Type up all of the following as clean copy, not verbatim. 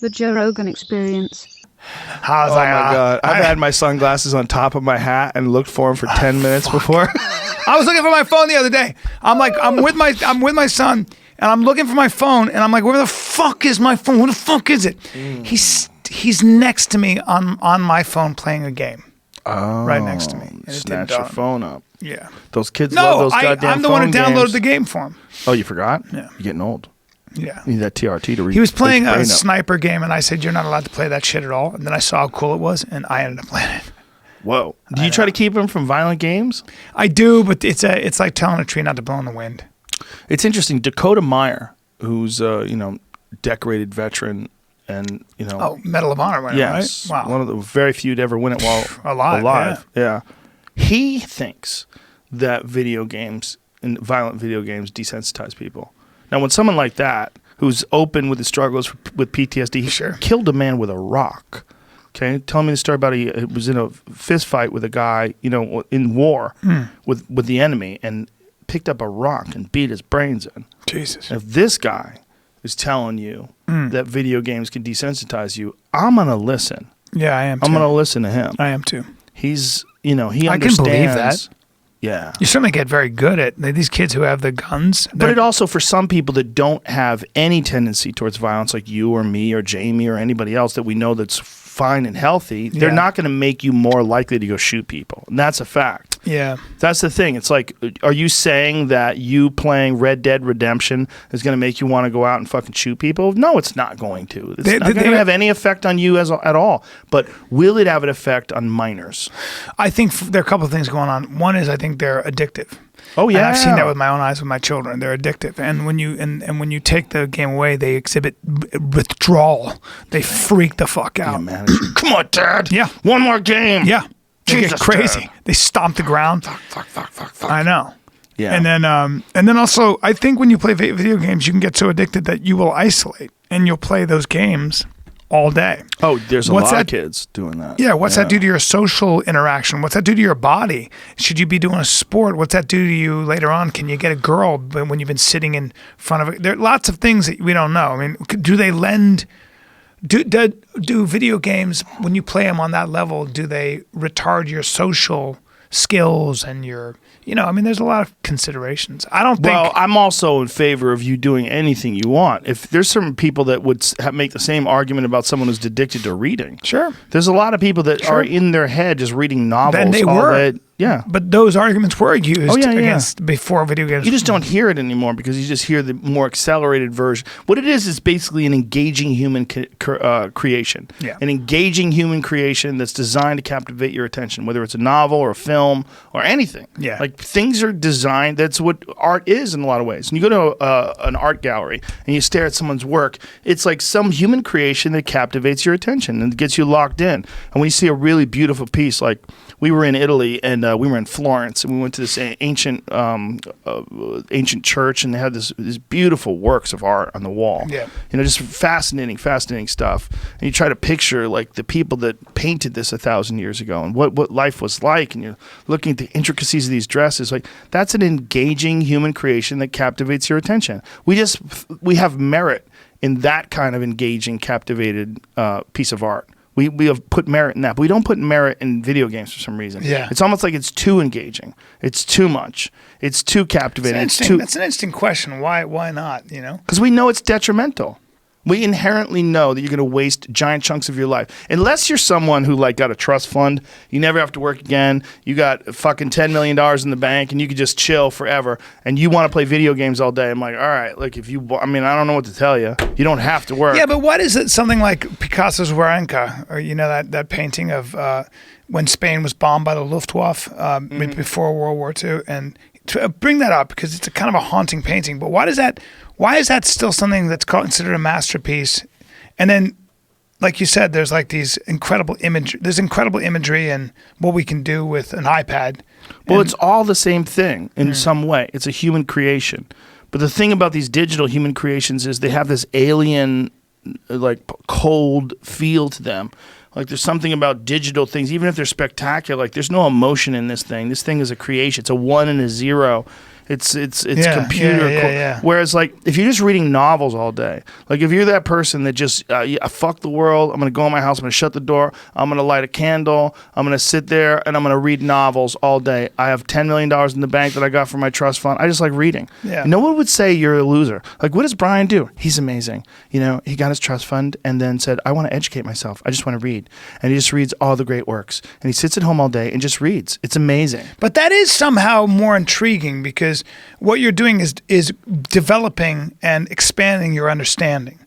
The Joe Rogan Experience. I was Oh like, my God. I've had my sunglasses on top of my hat and looked for them for 10 minutes before. I was looking for my phone the other day. I'm with my son, and I'm looking for my phone, and I'm like, where the fuck is my phone? Where the fuck is it? He's next to me on my phone playing a game. Oh, Right next to me. And it snatch didn't your dawn. phone up. Yeah. Those kids love No, those goddamn I'm the one who phone downloaded games. the game for him. Oh, you forgot? Yeah. You're getting old. Yeah. You need that TRT to read. He was playing wake your a brain up. sniper game, and I said, you're not allowed to play that shit at all. And then I saw how cool it was, and I ended up playing it. Whoa. Do you try to keep him from violent games? I do, but it's like telling a tree not to blow in the wind. It's interesting. Dakota Meyer, who's decorated veteran and Oh, Medal of Honor winner, yes, right? Wow. one of the very few to ever win it while Alive, Yeah. He thinks that video games and violent video games desensitize people. Now, when someone like that, who's open with his struggles with PTSD, he killed a man with a rock. Okay, tell me the story about he was in a fist fight with a guy, in war with the enemy, and picked up a rock and beat his brains in. Jesus. If this guy is telling you that video games can desensitize you, I'm gonna listen. Yeah, I am too. I'm gonna listen to him. I am too. He's, he I understands. can believe that. Yeah. You certainly get very good at these kids who have the guns. But it also, for some people that don't have any tendency towards violence, like you or me or Jamie or anybody else that we know that's fine and healthy, they're not going to make you more likely to go shoot people. And that's a fact. Yeah. That's the thing. It's like, are you saying that you playing Red Dead Redemption is going to make you want to go out and fucking shoot people? No, it's not going to. It's not going to have any effect on you at all. But will it have an effect on minors? I think there are a couple of things going on. One is I think they're addictive. Oh yeah, and I've seen that with my own eyes with my children. They're addictive, and when you and when you take the game away, they exhibit withdrawal. They freak the fuck out. Come on, Dad. Yeah, one more game. Yeah, they Jesus, get crazy. Dad. They stomp the ground. Fuck. I know. Yeah, and then also, I think when you play video games, you can get so addicted that you will isolate, and you'll play those games all day. Oh, there's a lot of kids doing that. Yeah, what's that do to your social interaction? What's that do to your body? Should you be doing a sport? What's that do to you later on? Can you get a girl when you've been sitting in front of it? There are lots of things that we don't know. I mean, do they lend... Do video games, when you play them on that level, do they retard your social skills and your... there's a lot of considerations. I don't think... Well, I'm also in favor of you doing anything you want. If there's some people that would make the same argument about someone who's addicted to reading. Sure. There's a lot of people that are in their head just reading novels. Then they all were. day. Yeah. But those arguments were used against before video games. You just don't hear it anymore because you just hear the more accelerated version. What it is basically an engaging human creation. Yeah. An engaging human creation that's designed to captivate your attention, whether it's a novel or a film or anything. Yeah. Like things are designed, that's what art is in a lot of ways. And you go to an art gallery and you stare at someone's work, it's like some human creation that captivates your attention and gets you locked in. And when you see a really beautiful piece, like we were in Italy and we were in Florence and we went to this ancient church and they had these beautiful works of art on the wall. Yeah. Just fascinating stuff. And you try to picture like the people that painted this 1,000 years ago and what life was like, and you're looking at the intricacies of these dresses. Like that's an engaging human creation that captivates your attention. We have merit in that kind of engaging, captivated piece of art. We have put merit in that, but we don't put merit in video games for some reason. Yeah. It's almost like it's too engaging. It's too much. It's too captivating. That's an interesting question. Why not, Because we know it's detrimental. We inherently know that you're going to waste giant chunks of your life. Unless you're someone who got a trust fund, you never have to work again, you got fucking $10 million in the bank, and you could just chill forever, and you want to play video games all day. I'm like, all right, I don't know what to tell you. You don't have to work. Yeah, but what is it? Something like Picasso's Guernica, or that painting of when Spain was bombed by the Luftwaffe before World War II, and to bring that up because it's a kind of a haunting painting. But why is that still something that's considered a masterpiece? And then, like you said, there's these incredible image. There's incredible imagery and what we can do with an iPad. Well, it's all the same thing in some way. It's a human creation. But the thing about these digital human creations is they have this alien, cold feel to them. Like there's something about digital things, even if they're spectacular, there's no emotion in this thing. This thing is a creation. It's a 1 and a 0. It's Yeah, computer. yeah. Whereas like if you're just reading novels all day, like if you're that person that just fuck the world, I'm gonna go in my house, I'm gonna shut the door, I'm gonna light a candle, I'm gonna sit there and I'm gonna read novels all day. I have $10 million in the bank that I got from my trust fund. I just like reading. Yeah. No one would say you're a loser. Like what does Brian do? He's amazing. You know, he got his trust fund and then said, I want to educate myself. I just want to read. And he just reads all the great works. And he sits at home all day and just reads. It's amazing. But that is somehow more intriguing because what you're doing is developing and expanding your understanding.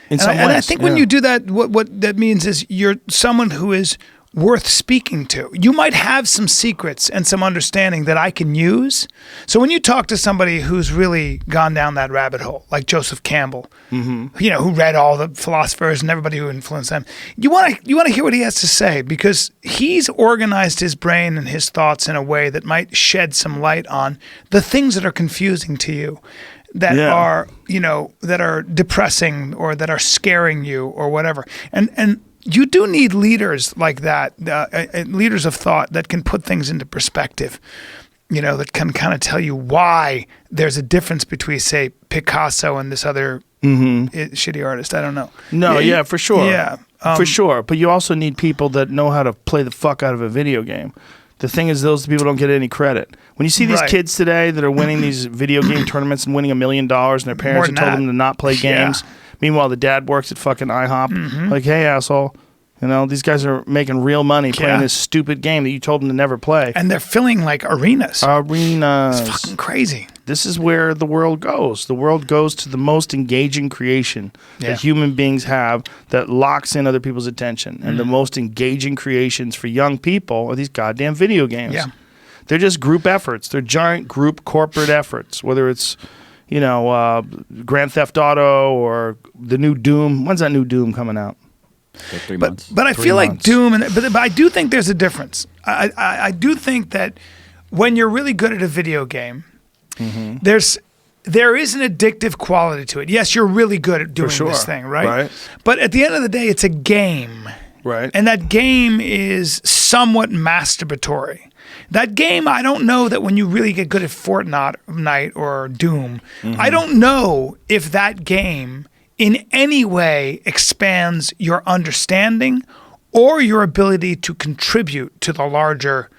In some And I ways, think when yeah. you do that, what that means is you're someone who is worth speaking to. You might have some secrets and some understanding that I can use. So when you talk to somebody who's really gone down that rabbit hole, like Joseph Campbell, you know, who read all the philosophers and everybody who influenced them, you want to hear what he has to say because he's organized his brain and his thoughts in a way that might shed some light on the things that are confusing to you. That Yeah. are, you know, that are depressing or that are scaring you or whatever. And you do need leaders like that, leaders of thought that can put things into perspective, you know, that can kind of tell you why there's a difference between, say, Picasso and this other shitty artist. I don't know. No, yeah, for sure. Yeah. For sure. But you also need people that know how to play the fuck out of a video game. The thing is, those people don't get any credit. When you see these Right. kids today that are winning these video game tournaments and winning $1 million and their parents More have told than them to not play Yeah. games, meanwhile, the dad works at fucking IHOP. Like, hey, asshole. You know, these guys are making real money playing Yeah. this stupid game that you told them to never play. And they're filling like arenas. Arenas. Fucking crazy. This is where the world goes. The world goes to the most engaging creation Yeah. that human beings have that locks in other people's attention. And the most engaging creations for young people are these goddamn video games. Yeah. They're just group efforts. They're giant group corporate efforts, whether it's, you know, Grand Theft Auto or the new Doom. When's that new Doom coming out? For 3 months. But I 3 feel like months. Doom, but I do think there's a difference. I do think that when you're really good at a video game, Mm-hmm. there is an addictive quality to it. Yes, you're really good at doing sure. this thing, right? Right. But at the end of the day, it's a game. Right. And that game is somewhat masturbatory. That game, I don't know that when you really get good at Fortnite or Doom, I don't know if that game in any way expands your understanding or your ability to contribute to the larger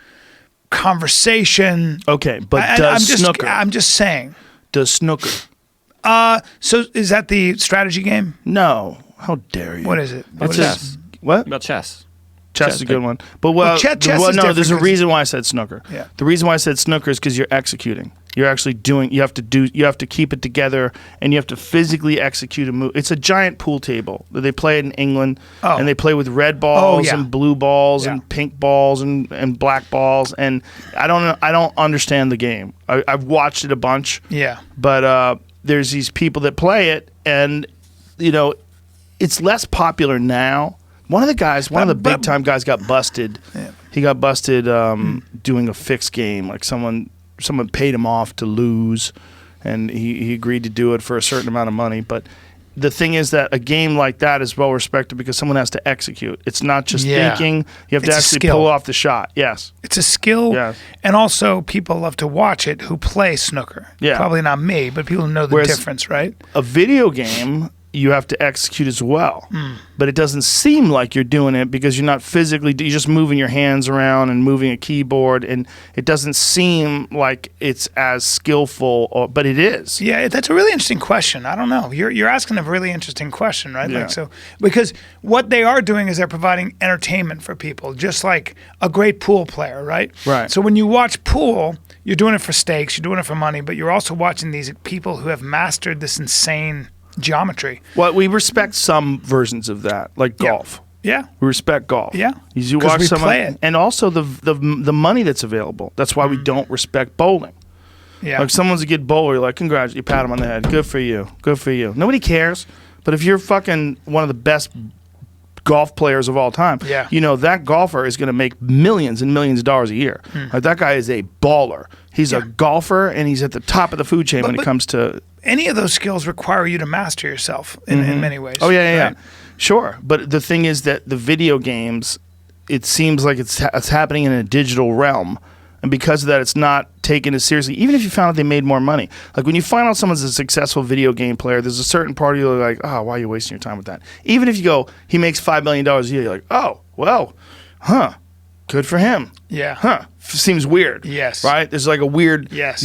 conversation. Okay, but And does Snooker? I'm just saying. Does Snooker? So is that the strategy game? No. How dare you? What is it? It's What just Chess. what? About chess. Chess is a good one. But well, chess is no, different there's a 'cause- reason why I said snooker. Yeah. The reason why I said snooker is because you're executing. You're actually doing. You have to keep it together, and you have to physically execute a move. It's a giant pool table that they play it in England, Oh. and they play with red balls yeah. and blue balls Yeah. and pink balls and black balls. And I don't understand the game. I've watched it a bunch. Yeah. But there's these people that play it, and you know, it's less popular now. One of the big time guys got busted. Yeah. He got busted doing a fixed game. Like someone paid him off to lose, and he agreed to do it for a certain amount of money. But the thing is that a game like that is well respected because someone has to execute. It's not just Yeah. thinking. You have to It's a actually skill. pull off the shot. Yes. It's a skill, Yeah. and also people love to watch it who play snooker. Yeah. Probably not me, but people know the Whereas- difference, right? A video game, you have to execute as well. Hmm. But it doesn't seem like you're doing it because you're not physically, you're just moving your hands around and moving a keyboard, and it doesn't seem like it's as skillful, but it is. Yeah, that's a really interesting question. I don't know. You're asking a really interesting question, right? Yeah. Like so, because what they are doing is they're providing entertainment for people, just like a great pool player, right? Right. So when you watch pool, you're doing it for stakes, you're doing it for money, but you're also watching these people who have mastered this insane geometry. Well, we respect some versions of that, like golf. Yeah. We respect golf. Yeah. You 'Cause watch we someone, play it. and also the money that's available. That's why we don't respect bowling. Yeah. Like someone's a good bowler, you're like, congrats, you pat him on the head. Good for you. Good for you. Nobody cares. But if you're fucking one of the best golf players of all time, Yeah. you know that golfer is going to make millions and millions of dollars a year. Like, that guy is a baller. He's a Hmm. Yeah. golfer, and he's at the top of the food chain when it but- comes to. Any of those skills require you to master yourself in many ways. Oh yeah, right? Sure. But the thing is that the video games, it seems like it's happening in a digital realm. and because of that, it's not taken as seriously. Even if you found out they made more money, like when you find out someone's a successful video game player, there's a certain part of you like, oh, why are you wasting your time with that? Even if you go, he makes $5 million a year, you're like, oh, well, good for him. Yeah. Seems weird. Yes. Right? There's like a weird. Yes.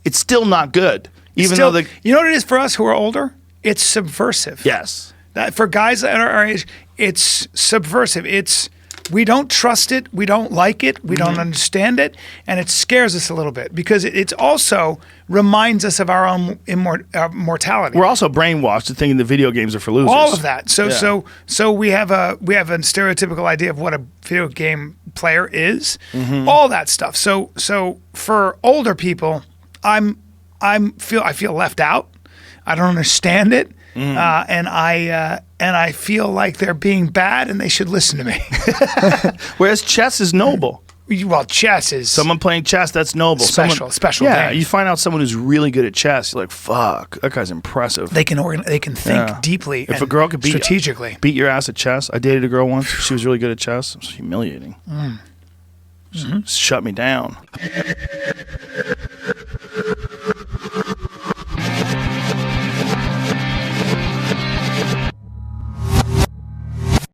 It's still not good. Even Still, though you know what it is for us who are older? It's subversive. yes. That for guys that are our age, it's subversive. We don't trust it, we don't like it, we don't understand it, and it scares us a little bit because it's also reminds us of our own mortality. We're also brainwashed to thinking the video games are for losers. All of that. So Yeah. so we have a stereotypical idea of what a video game player is. Mm-hmm. All that stuff. So for older people, I feel left out. I don't understand it. And I feel like they're being bad and they should listen to me. Whereas chess is noble. Well, chess is Someone playing chess, that's noble. Special Yeah, game. you find out someone who's really good at chess, you're like, fuck, that guy's impressive. they can think Yeah. deeply. If and a girl could strategically. beat your ass at chess, I dated a girl once. She was really good at chess. It was humiliating. Shut me down.